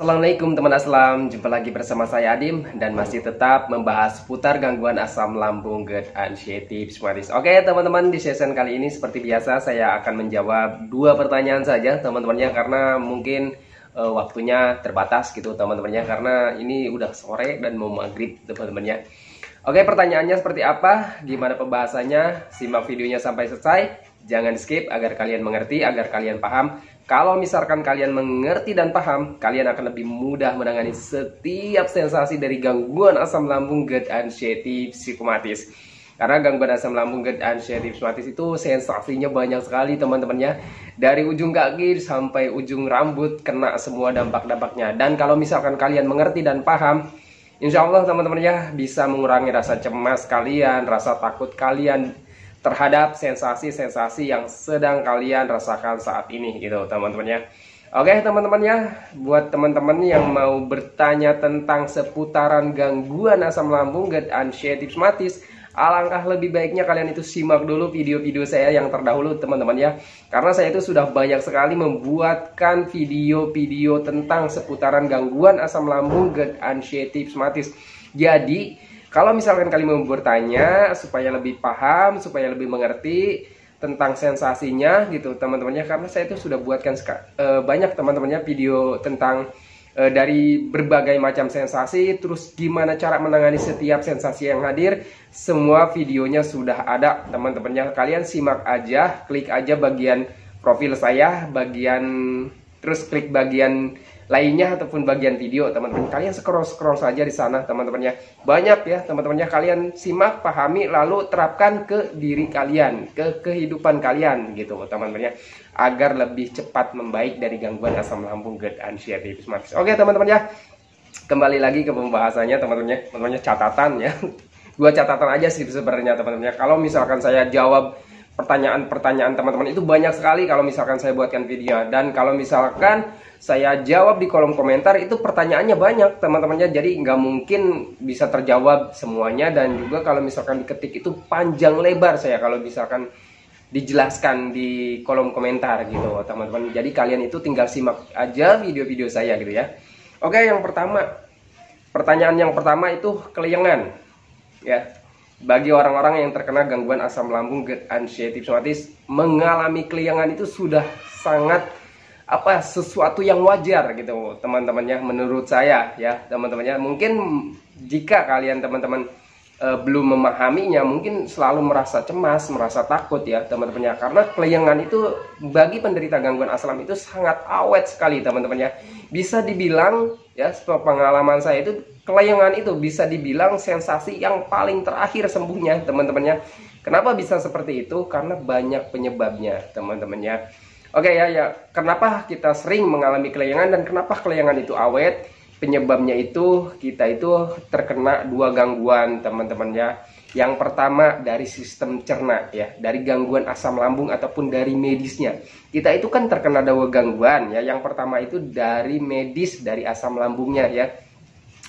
Assalamualaikum teman aslam, jumpa lagi bersama saya Adim dan masih tetap membahas seputar gangguan asam lambung, GERD, and tips medis. Oke teman-teman, di session kali ini seperti biasa saya akan menjawab dua pertanyaan saja teman-temannya, karena mungkin waktunya terbatas gitu teman-temannya, karena ini udah sore dan mau maghrib teman-temannya. Oke, pertanyaannya seperti apa, gimana pembahasannya, simak videonya sampai selesai, jangan skip agar kalian mengerti, agar kalian paham. Kalau misalkan kalian mengerti dan paham, kalian akan lebih mudah menangani setiap sensasi dari gangguan asam lambung, GERD, anxiety, psikomatis. Karena gangguan asam lambung, GERD, anxiety, psikomatis itu sensasinya banyak sekali teman-temannya. Dari ujung kaki sampai ujung rambut kena semua dampak-dampaknya. Dan kalau misalkan kalian mengerti dan paham, insya Allah teman-temannya bisa mengurangi rasa cemas kalian, rasa takut kalian terhadap sensasi-sensasi yang sedang kalian rasakan saat ini gitu teman-temannya. Oke teman-temannya, buat teman-teman yang mau bertanya tentang seputaran gangguan asam lambung, GERD, anxiety, psikomatis, alangkah lebih baiknya kalian itu simak dulu video-video saya yang terdahulu teman-teman ya. Karena saya itu sudah banyak sekali membuatkan video-video tentang seputaran gangguan asam lambung, GERD, anxiety, psikomatis. Jadi kalau misalkan kalian mau bertanya supaya lebih paham, supaya lebih mengerti tentang sensasinya gitu teman-temannya, karena saya itu sudah buatkan banyak teman-temannya video tentang dari berbagai macam sensasi, terus gimana cara menangani setiap sensasi yang hadir, semua videonya sudah ada teman-temannya. Kalian simak aja, klik aja bagian profil saya, terus klik bagian lainnya ataupun bagian video teman-teman. Kalian scroll saja di sana teman-temannya. Banyak ya teman-temannya, kalian simak, pahami, lalu terapkan ke diri kalian, ke kehidupan kalian gitu teman-temannya, agar lebih cepat membaik dari gangguan asam lambung, GERD, anxiety, psikomatis. Oke teman-teman ya, kembali lagi ke pembahasannya teman-temannya, catatan ya. Dua catatan aja sih sebenarnya teman-temannya. Kalau misalkan saya jawab pertanyaan-pertanyaan teman-teman itu banyak sekali kalau misalkan saya buatkan video, dan kalau misalkan saya jawab di kolom komentar itu pertanyaannya banyak teman-temannya, jadi nggak mungkin bisa terjawab semuanya. Dan juga kalau misalkan diketik itu panjang lebar saya kalau misalkan dijelaskan di kolom komentar gitu teman-teman. Jadi kalian itu tinggal simak aja video-video saya gitu ya. Oke, yang pertama, pertanyaan yang pertama itu kelayangan ya. Bagi orang-orang yang terkena gangguan asam lambung, GERD, anxiety, psikomatis, mengalami kelayangan itu sudah sangat sesuatu yang wajar gitu teman-temannya, menurut saya ya teman-temannya. Mungkin jika kalian teman-teman belum memahaminya, mungkin selalu merasa cemas, merasa takut ya teman-temannya, karena kelayangan itu bagi penderita gangguan asam itu sangat awet sekali teman-temannya. Bisa dibilang ya, pengalaman saya itu kelayangan itu bisa dibilang sensasi yang paling terakhir sembuhnya teman-temannya. Kenapa bisa seperti itu? Karena banyak penyebabnya teman-temannya. Oke ya, kenapa kita sering mengalami kelayangan dan kenapa kelayangan itu awet? Penyebabnya itu kita itu terkena dua gangguan teman-temannya. Yang pertama dari sistem cerna ya, dari gangguan asam lambung ataupun dari medisnya. Kita itu kan terkena dua gangguan ya. Yang pertama itu dari medis, dari asam lambungnya ya,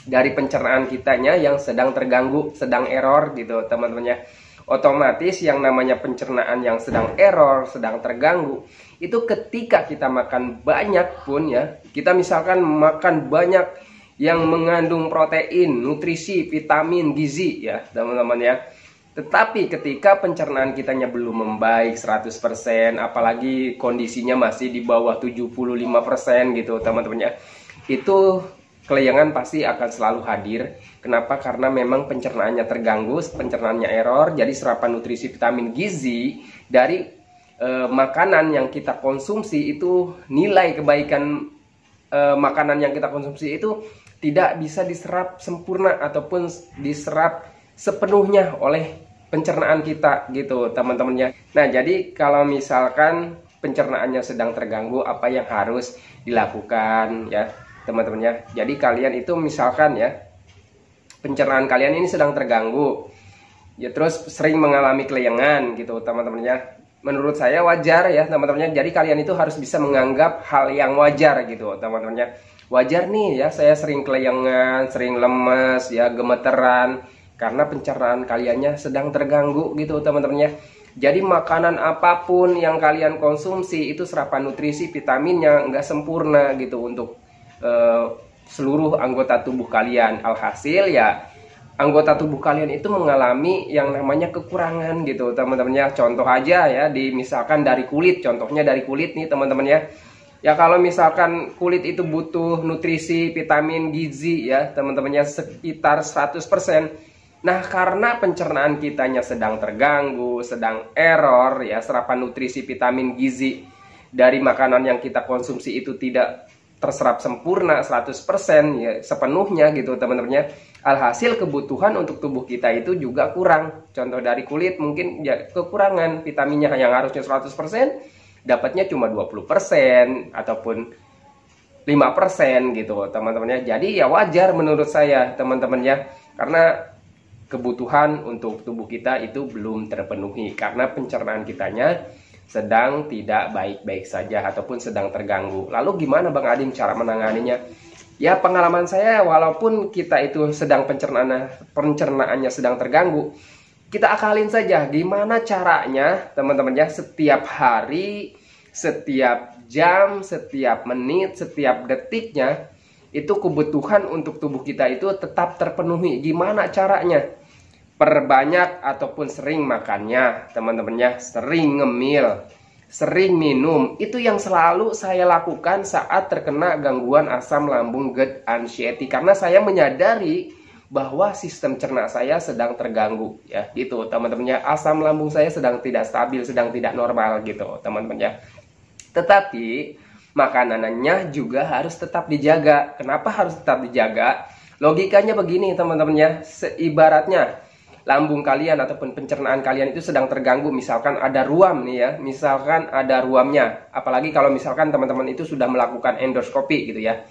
dari pencernaan kitanya yang sedang terganggu, sedang error gitu teman-temannya. Otomatis yang namanya pencernaan yang sedang error, sedang terganggu, itu ketika kita makan banyak pun ya, kita misalkan makan banyak yang mengandung protein, nutrisi, vitamin, gizi ya teman-teman ya, tetapi ketika pencernaan kitanya belum membaik 100%, apalagi kondisinya masih di bawah 75% gitu teman-teman ya, itu kelayangan pasti akan selalu hadir. Kenapa? Karena memang pencernaannya terganggu, pencernaannya error. Jadi serapan nutrisi, vitamin, gizi dari makanan yang kita konsumsi itu, nilai kebaikan makanan yang kita konsumsi itu tidak bisa diserap sempurna ataupun diserap sepenuhnya oleh pencernaan kita gitu teman-temannya. Nah, jadi kalau misalkan pencernaannya sedang terganggu, apa yang harus dilakukan ya teman-temannya? Jadi kalian itu misalkan ya, pencernaan kalian ini sedang terganggu ya, terus sering mengalami kelayangan gitu teman-temannya. Menurut saya wajar ya teman-temannya. Jadi kalian itu harus bisa menganggap hal yang wajar gitu teman-temannya. Wajar nih ya, saya sering kelayangan, sering lemes ya, gemeteran, karena pencernaan kaliannya sedang terganggu gitu teman-temannya. Jadi makanan apapun yang kalian konsumsi itu serapan nutrisi, vitaminnya nggak sempurna gitu untuk seluruh anggota tubuh kalian. Alhasil ya anggota tubuh kalian itu mengalami yang namanya kekurangan gitu teman-teman ya. Contoh aja ya, misalkan dari kulit, contohnya dari kulit nih teman-teman ya. Ya kalau misalkan kulit itu butuh nutrisi, vitamin, gizi ya teman-teman ya sekitar 100%. Nah karena pencernaan kitanya sedang terganggu, sedang error ya, serapan nutrisi, vitamin, gizi dari makanan yang kita konsumsi itu tidak terserap sempurna 100% ya sepenuhnya gitu teman-teman ya. Alhasil kebutuhan untuk tubuh kita itu juga kurang. Contoh dari kulit mungkin ya kekurangan vitaminnya yang harusnya 100% dapatnya cuma 20% ataupun 5% gitu teman-teman ya. Jadi ya wajar menurut saya teman-teman ya, karena kebutuhan untuk tubuh kita itu belum terpenuhi karena pencernaan kitanya sedang tidak baik-baik saja ataupun sedang terganggu. Lalu gimana Bang Adim cara menanganinya? Ya pengalaman saya, walaupun kita itu sedang pencernaannya sedang terganggu, kita akalin saja gimana caranya teman-teman ya, setiap hari, setiap jam, setiap menit, setiap detiknya itu kebutuhan untuk tubuh kita itu tetap terpenuhi. Gimana caranya? Perbanyak ataupun sering makannya teman-teman ya, sering ngemil, sering minum. Itu yang selalu saya lakukan saat terkena gangguan asam lambung GERD anxiety, karena saya menyadari bahwa sistem cerna saya sedang terganggu ya gitu teman-teman ya. Asam lambung saya sedang tidak stabil, sedang tidak normal gitu teman-teman ya. Tetapi makanannya juga harus tetap dijaga. Kenapa harus tetap dijaga? Logikanya begini teman-teman ya, seibaratnya lambung kalian ataupun pencernaan kalian itu sedang terganggu, misalkan ada ruam nih ya, misalkan ada ruamnya, apalagi kalau misalkan teman-teman itu sudah melakukan endoskopi gitu ya,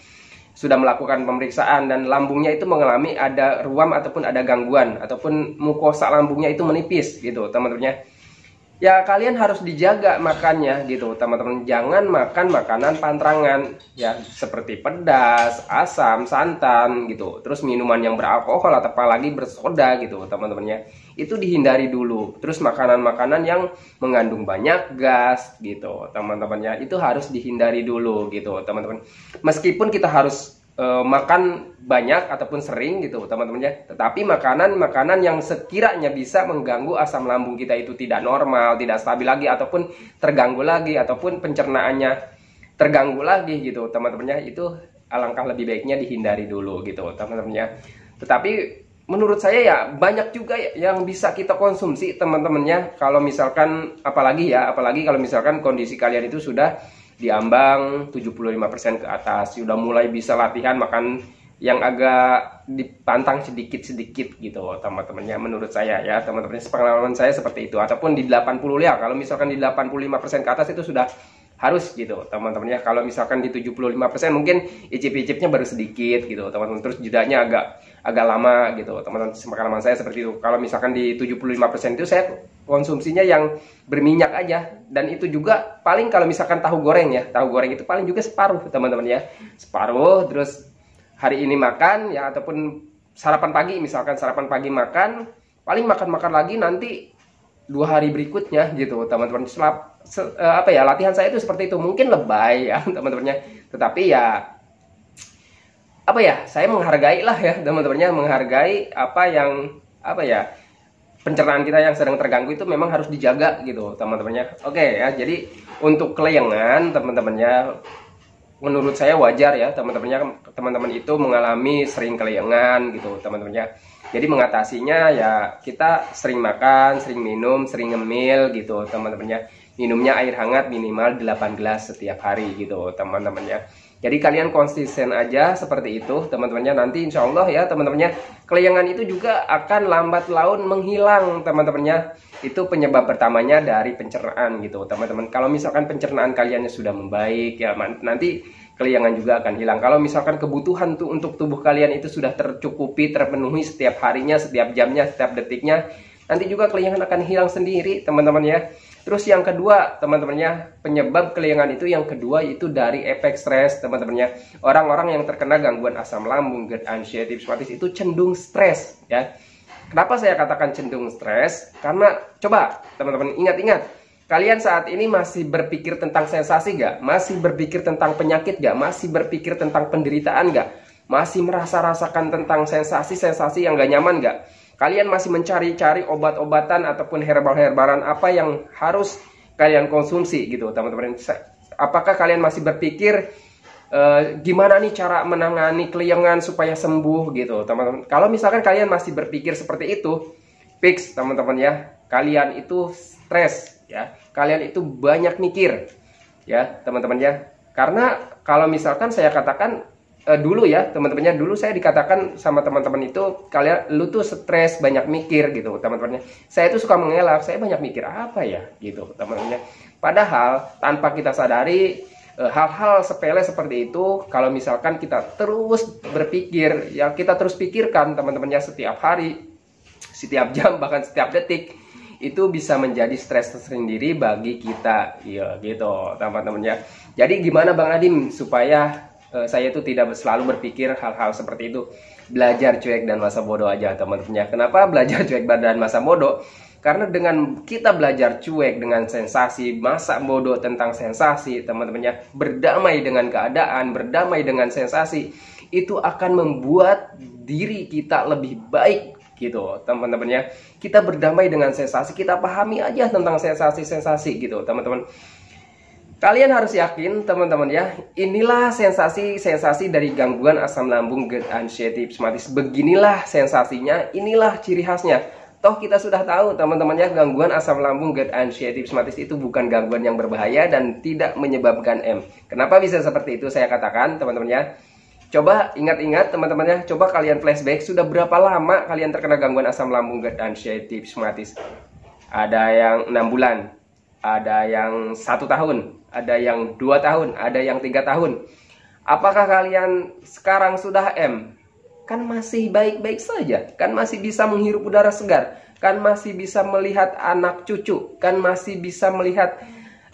sudah melakukan pemeriksaan dan lambungnya itu mengalami ada ruam ataupun ada gangguan ataupun mukosa lambungnya itu menipis gitu teman-teman ya. Ya kalian harus dijaga makannya gitu teman-teman. Jangan makan makanan pantrangan ya, seperti pedas, asam, santan gitu. Terus minuman yang beralkohol atau apalagi bersoda gitu teman-teman ya. Itu dihindari dulu. Terus makanan-makanan yang mengandung banyak gas gitu teman-teman ya. Itu harus dihindari dulu gitu teman-teman. Meskipun kita harus makan banyak ataupun sering gitu teman-teman ya, tetapi makanan-makanan yang sekiranya bisa mengganggu asam lambung kita itu tidak normal, tidak stabil lagi ataupun terganggu lagi ataupun pencernaannya terganggu lagi gitu teman-teman ya, itu alangkah lebih baiknya dihindari dulu gitu teman-teman ya. Tetapi menurut saya ya banyak juga yang bisa kita konsumsi teman-teman ya, kalau misalkan apalagi kalau misalkan kondisi kalian itu sudah diambang 75% ke atas, sudah mulai bisa latihan makan yang agak dipantang sedikit-sedikit gitu teman-temannya, menurut saya ya teman-teman, pengalaman saya seperti itu. Ataupun di 80 ya, kalau misalkan di 85% ke atas itu sudah harus gitu teman-teman ya. Kalau misalkan di 75% mungkin icip-icipnya baru sedikit gitu teman-teman, terus jedanya agak lama gitu teman-teman. Pengalaman saya seperti itu. Kalau misalkan di 75% itu saya konsumsinya yang berminyak aja, dan itu juga paling kalau misalkan tahu goreng ya, tahu goreng itu paling juga separuh teman-teman ya, separuh. Terus hari ini makan ya, ataupun sarapan pagi, misalkan sarapan pagi makan, paling makan lagi nanti 2 hari berikutnya gitu teman-teman. Latihan saya itu seperti itu, mungkin lebay ya teman-temannya, tetapi ya saya menghargai lah ya teman-temannya, menghargai pencernaan kita yang sedang terganggu itu memang harus dijaga gitu teman-temannya. Oke ya, jadi untuk kelayangan teman-temannya, menurut saya wajar ya teman-teman itu mengalami sering kelayangan gitu teman-temannya. Jadi mengatasinya ya kita sering makan, sering minum, sering ngemil gitu teman-temannya. Minumnya air hangat minimal 8 gelas setiap hari gitu teman-temannya. Jadi kalian konsisten aja seperti itu teman-temannya. Nanti insya Allah ya teman-temannya, kelayangan itu juga akan lambat laun menghilang teman-temannya. Itu penyebab pertamanya dari pencernaan gitu teman-teman. Kalau misalkan pencernaan kalian sudah membaik ya, nanti kelayangan juga akan hilang. Kalau misalkan kebutuhan untuk tubuh kalian itu sudah tercukupi, terpenuhi setiap harinya, setiap jamnya, setiap detiknya, nanti juga kelayangan akan hilang sendiri teman-teman ya. Terus yang kedua teman-temannya, penyebab kelayangan itu yang kedua itu dari efek stres teman-temannya. Orang-orang yang terkena gangguan asam lambung, GERD, anxiety, psoriasis itu cenderung stres ya. Kenapa saya katakan cenderung stres? Karena coba teman-teman ingat-ingat, kalian saat ini masih berpikir tentang sensasi gak? Masih berpikir tentang penyakit gak? Masih berpikir tentang penderitaan gak? masih rasakan tentang sensasi-sensasi yang gak nyaman gak? Kalian masih mencari-cari obat-obatan ataupun herbal-herbalan apa yang harus kalian konsumsi gitu teman-teman. Apakah kalian masih berpikir gimana nih cara menangani keliengan supaya sembuh gitu teman-teman? Kalau misalkan kalian masih berpikir seperti itu, fix teman-teman ya, kalian itu stres ya, kalian itu banyak mikir ya teman-teman ya. Karena kalau misalkan saya katakan dulu ya teman-temannya, dulu saya dikatakan sama teman-teman itu, kalian lu tuh stres banyak mikir gitu teman-temannya. Saya itu suka mengelak, saya banyak mikir apa ya gitu teman-temannya. Padahal tanpa kita sadari hal-hal sepele seperti itu, kalau misalkan kita terus berpikir ya, kita terus pikirkan teman-temannya setiap hari, setiap jam, bahkan setiap detik, itu bisa menjadi stres tersendiri bagi kita ya gitu teman-temannya. Jadi gimana Bang Adim supaya saya itu tidak selalu berpikir hal-hal seperti itu? Belajar cuek dan masa bodoh aja teman-temannya. Kenapa belajar cuek dan masa bodoh? Karena dengan kita belajar cuek dengan sensasi, masa bodoh tentang sensasi teman-temannya, berdamai dengan keadaan, berdamai dengan sensasi, itu akan membuat diri kita lebih baik gitu teman-teman ya. Kita berdamai dengan sensasi, kita pahami aja tentang sensasi-sensasi gitu teman-teman. Kalian harus yakin teman-teman ya, inilah sensasi-sensasi dari gangguan asam lambung GERD anxiety psoriasis. Beginilah sensasinya, inilah ciri khasnya. Toh kita sudah tahu teman-teman ya, gangguan asam lambung GERD anxiety psoriasis itu bukan gangguan yang berbahaya dan tidak menyebabkan M. Kenapa bisa seperti itu saya katakan teman-teman ya? Coba ingat-ingat teman-teman ya, coba kalian flashback, sudah berapa lama kalian terkena gangguan asam lambung GERD anxiety psoriasis? Ada yang 6 bulan, ada yang 1 tahun, ada yang 2 tahun, ada yang 3 tahun. Apakah kalian sekarang sudah M? Kan masih baik-baik saja, kan masih bisa menghirup udara segar, kan masih bisa melihat anak cucu, kan masih bisa melihat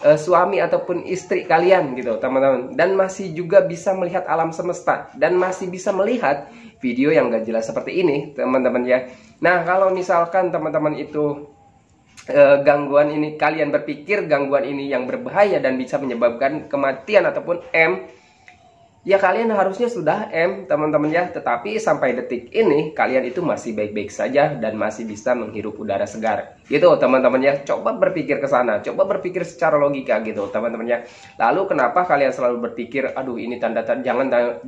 suami ataupun istri kalian gitu teman-teman, dan masih juga bisa melihat alam semesta, dan masih bisa melihat video yang gak jelas seperti ini teman-teman ya. Nah kalau misalkan teman-teman itu gangguan ini, kalian berpikir gangguan ini yang berbahaya dan bisa menyebabkan kematian ataupun M, ya kalian harusnya sudah M teman-teman ya. Tetapi sampai detik ini kalian itu masih baik-baik saja dan masih bisa menghirup udara segar gitu teman-teman ya. Coba berpikir ke sana, coba berpikir secara logika gitu teman-teman ya. Lalu kenapa kalian selalu berpikir aduh ini tanda-tanda,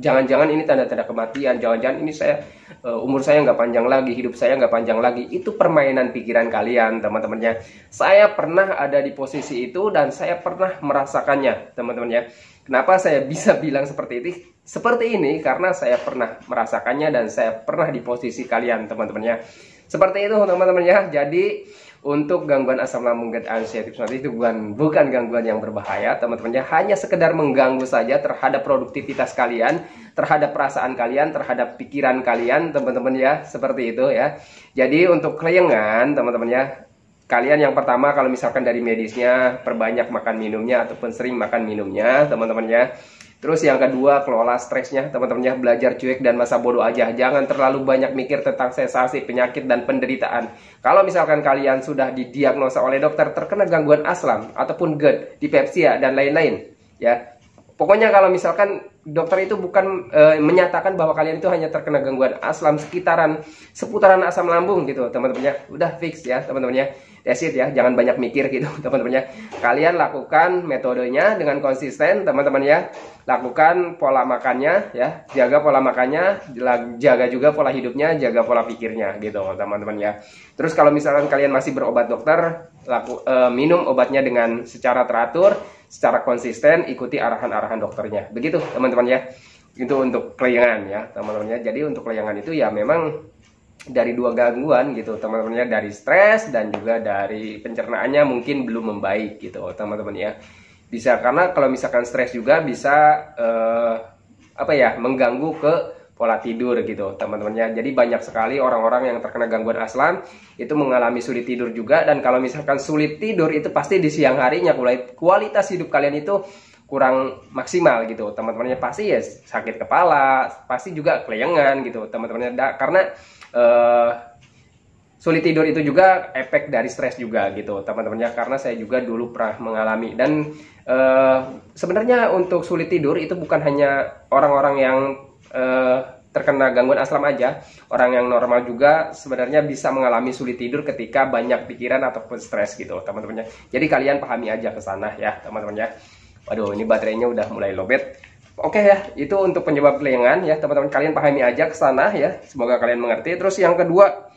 jangan-jangan ini tanda-tanda kematian, jangan-jangan ini saya umur saya nggak panjang lagi, hidup saya nggak panjang lagi. Itu permainan pikiran kalian teman-teman ya. Saya pernah ada di posisi itu dan saya pernah merasakannya teman-teman ya. Kenapa saya bisa bilang seperti ini? Karena saya pernah merasakannya dan saya pernah di posisi kalian teman-teman ya. Seperti itu teman-teman ya. Jadi untuk gangguan asam lambung GERD anxiety psoriasis itu bukan gangguan yang berbahaya teman-teman ya. Hanya sekedar mengganggu saja terhadap produktivitas kalian, terhadap perasaan kalian, terhadap pikiran kalian teman-teman ya. Seperti itu ya. Jadi untuk keliengan teman-teman ya, kalian yang pertama kalau misalkan dari medisnya, perbanyak makan minumnya ataupun sering makan minumnya teman-teman ya. Terus yang kedua, kelola stresnya teman-teman ya, belajar cuek dan masa bodoh aja. Jangan terlalu banyak mikir tentang sensasi, penyakit dan penderitaan. Kalau misalkan kalian sudah didiagnosa oleh dokter terkena gangguan asam ataupun GERD, dispepsia dan lain-lain ya. Pokoknya kalau misalkan dokter itu bukan menyatakan bahwa kalian itu hanya terkena gangguan asam seputaran asam lambung gitu teman-teman ya. Udah fix ya teman-teman ya. That's it ya, jangan banyak mikir gitu teman-teman ya. Kalian lakukan metodenya dengan konsisten teman-teman ya. Lakukan pola makannya ya, jaga pola makannya, jaga juga pola hidupnya, jaga pola pikirnya gitu teman-teman ya. Terus kalau misalkan kalian masih berobat dokter, minum obatnya dengan secara teratur, secara konsisten, ikuti arahan-arahan dokternya. Begitu teman-teman ya. Itu untuk keliengan ya teman-teman ya. Jadi untuk keliengan itu ya memang dari dua gangguan gitu teman-teman ya, dari stres dan juga dari pencernaannya mungkin belum membaik gitu teman-teman ya. Bisa karena kalau misalkan stres juga bisa mengganggu ke pola tidur gitu teman-teman ya. Jadi banyak sekali orang-orang yang terkena gangguan asam itu mengalami sulit tidur juga, dan kalau misalkan sulit tidur itu pasti di siang harinya kualitas hidup kalian itu kurang maksimal gitu teman-temannya. Pasti ya sakit kepala, pasti juga keliengan gitu teman-temannya, karena sulit tidur itu juga efek dari stres juga gitu teman-temannya. Karena saya juga dulu pernah mengalami, dan sebenarnya untuk sulit tidur itu bukan hanya orang-orang yang terkena gangguan asam aja, orang yang normal juga sebenarnya bisa mengalami sulit tidur ketika banyak pikiran ataupun stres gitu teman-temannya. Jadi kalian pahami aja ke sana ya teman-temannya. Waduh, ini baterainya udah mulai lowbat. Oke ya, itu untuk penyebab kelayangan ya teman-teman, kalian pahami aja ke sana ya. Semoga kalian mengerti. Terus yang kedua,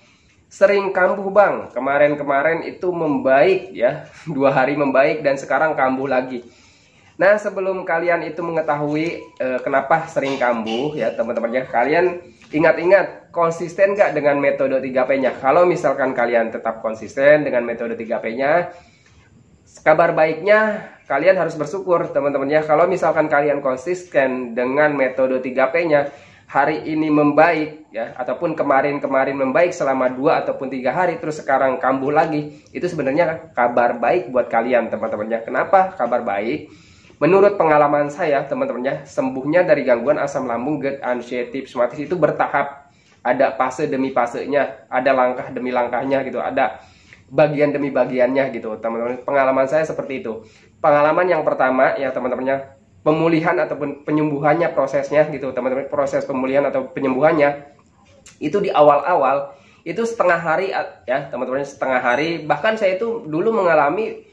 sering kambuh bang. Kemarin-kemarin itu membaik ya, 2 hari membaik dan sekarang kambuh lagi. Nah, sebelum kalian itu mengetahui kenapa sering kambuh ya teman-teman ya, kalian ingat-ingat konsisten nggak dengan metode 3P-nya. Kalau misalkan kalian tetap konsisten dengan metode 3P-nya, kabar baiknya kalian harus bersyukur teman-teman ya. Kalau misalkan kalian konsisten dengan metode 3P-nya, hari ini membaik ya, ataupun kemarin-kemarin membaik selama 2 ataupun 3 hari, terus sekarang kambuh lagi, itu sebenarnya kabar baik buat kalian teman-teman ya. Kenapa kabar baik? Menurut pengalaman saya teman-teman ya, sembuhnya dari gangguan asam lambung, GERD, anxiety, psoriasis itu bertahap. Ada fase demi fasenya, ada langkah demi langkahnya gitu, ada bagian demi bagiannya gitu teman-teman. Pengalaman saya seperti itu. Pengalaman yang pertama ya teman-temannya, pemulihan ataupun penyembuhannya, prosesnya gitu teman-teman, proses pemulihan atau penyembuhannya itu di awal-awal itu setengah hari ya teman-teman, setengah hari. Bahkan saya itu dulu mengalami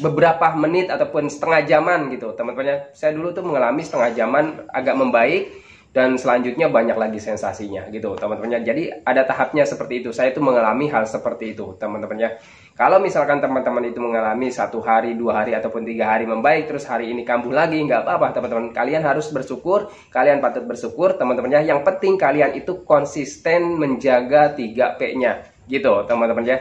beberapa menit ataupun setengah jaman gitu teman-teman. Saya dulu tuh mengalami setengah jaman agak membaik, dan selanjutnya banyak lagi sensasinya gitu teman-teman. Jadi ada tahapnya seperti itu. Saya itu mengalami hal seperti itu teman-teman ya. Kalau misalkan teman-teman itu mengalami 1 hari, 2 hari ataupun 3 hari membaik, terus hari ini kambuh lagi, nggak apa-apa teman-teman. Kalian harus bersyukur, kalian patut bersyukur teman-teman ya. Yang penting kalian itu konsisten menjaga 3P-nya gitu teman-teman ya.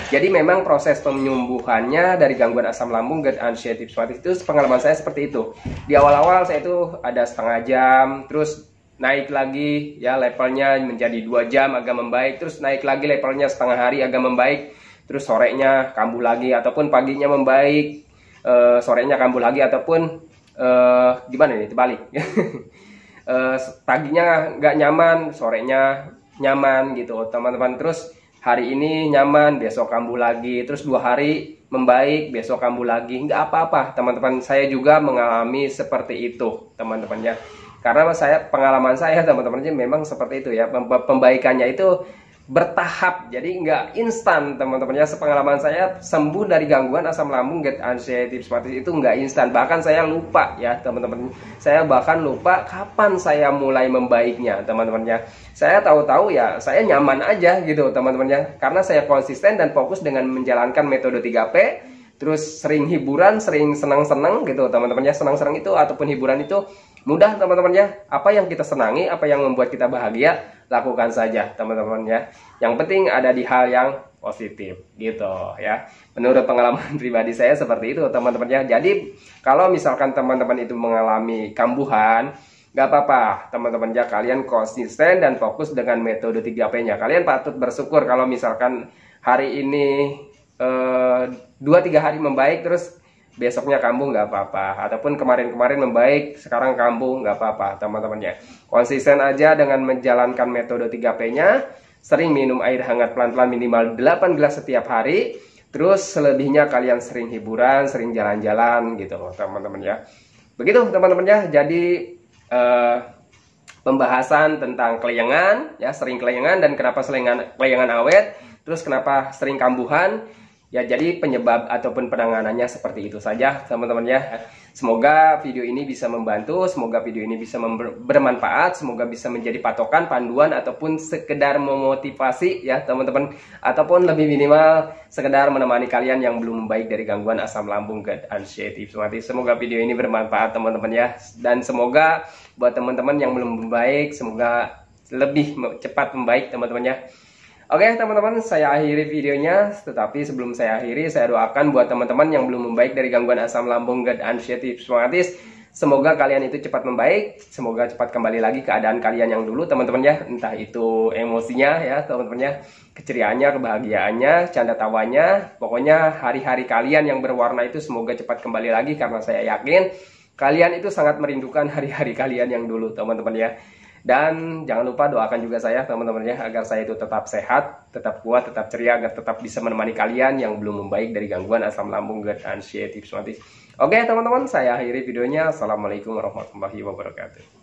Jadi memang proses penyembuhannya dari gangguan asam lambung, GERD, anxiety, psoriasis itu pengalaman saya seperti itu. Di awal-awal saya itu ada setengah jam, terus naik lagi ya levelnya menjadi 2 jam agak membaik, terus naik lagi levelnya setengah hari agak membaik, terus sorenya kambuh lagi ataupun paginya membaik, sorenya kambuh lagi ataupun gimana nih terbalik. Paginya nggak nyaman, sorenya nyaman gitu teman-teman. Terus hari ini nyaman, besok kambuh lagi, terus 2 hari membaik, besok kambuh lagi. Nggak apa-apa teman-teman, saya juga mengalami seperti itu teman-teman ya. Karena pengalaman saya teman-teman memang seperti itu ya, pembaikannya itu bertahap, jadi nggak instan teman-teman ya. Sepengalaman saya sembuh dari gangguan asam lambung, GERD, anxiety, psoriasis itu nggak instan. Bahkan saya lupa ya teman-teman, saya bahkan lupa kapan saya mulai membaiknya teman-teman ya. Saya tahu-tahu ya saya nyaman aja gitu teman-teman ya, karena saya konsisten dan fokus dengan menjalankan metode 3P. Terus sering hiburan, sering senang-senang gitu teman-teman ya. Senang-senang itu ataupun hiburan itu mudah teman-teman ya. Apa yang kita senangi, apa yang membuat kita bahagia, lakukan saja teman-teman ya. Yang penting ada di hal yang positif gitu ya. Menurut pengalaman pribadi saya seperti itu teman-teman ya. Jadi kalau misalkan teman-teman itu mengalami kambuhan, nggak apa-apa teman-teman ya. Kalian konsisten dan fokus dengan metode 3P-nya. Kalian patut bersyukur kalau misalkan hari ini 2-3 hari membaik, terus besoknya kambuh, nggak apa-apa. Ataupun kemarin-kemarin membaik, sekarang kambuh, nggak apa-apa teman-teman ya. Konsisten aja dengan menjalankan metode 3P-nya. Sering minum air hangat pelan-pelan minimal 8 gelas setiap hari. Terus selebihnya kalian sering hiburan, sering jalan-jalan gitu teman-teman ya. Begitu teman-teman ya. Jadi pembahasan tentang kelayangan ya, sering kelayangan dan kenapa kelayangan awet, terus kenapa sering kambuhan. Ya, jadi penyebab ataupun penanganannya seperti itu saja teman-teman ya. Semoga video ini bisa membantu, semoga video ini bisa bermanfaat, semoga bisa menjadi patokan, panduan, ataupun sekedar memotivasi ya teman-teman. Ataupun lebih minimal sekedar menemani kalian yang belum membaik dari gangguan asam lambung, GERD, anxiety, psoriasis. Semoga video ini bermanfaat teman-teman ya. Dan semoga buat teman-teman yang belum membaik, semoga lebih cepat membaik teman-teman ya. Oke teman-teman, saya akhiri videonya. Tetapi sebelum saya akhiri, saya doakan buat teman-teman yang belum membaik dari gangguan asam lambung, GERD, anxiety, psoriasis, semoga kalian itu cepat membaik. Semoga cepat kembali lagi keadaan kalian yang dulu teman-teman ya. Entah itu emosinya ya teman-teman ya, keceriaannya, kebahagiaannya, canda tawanya. Pokoknya hari-hari kalian yang berwarna itu semoga cepat kembali lagi. Karena saya yakin kalian itu sangat merindukan hari-hari kalian yang dulu teman-teman ya. Dan jangan lupa doakan juga saya teman-teman ya, agar saya itu tetap sehat, tetap kuat, tetap ceria, agar tetap bisa menemani kalian yang belum membaik dari gangguan asam lambung, GERD, anxiety, psoriasis. Oke teman-teman, saya akhiri videonya. Assalamualaikum warahmatullahi wabarakatuh.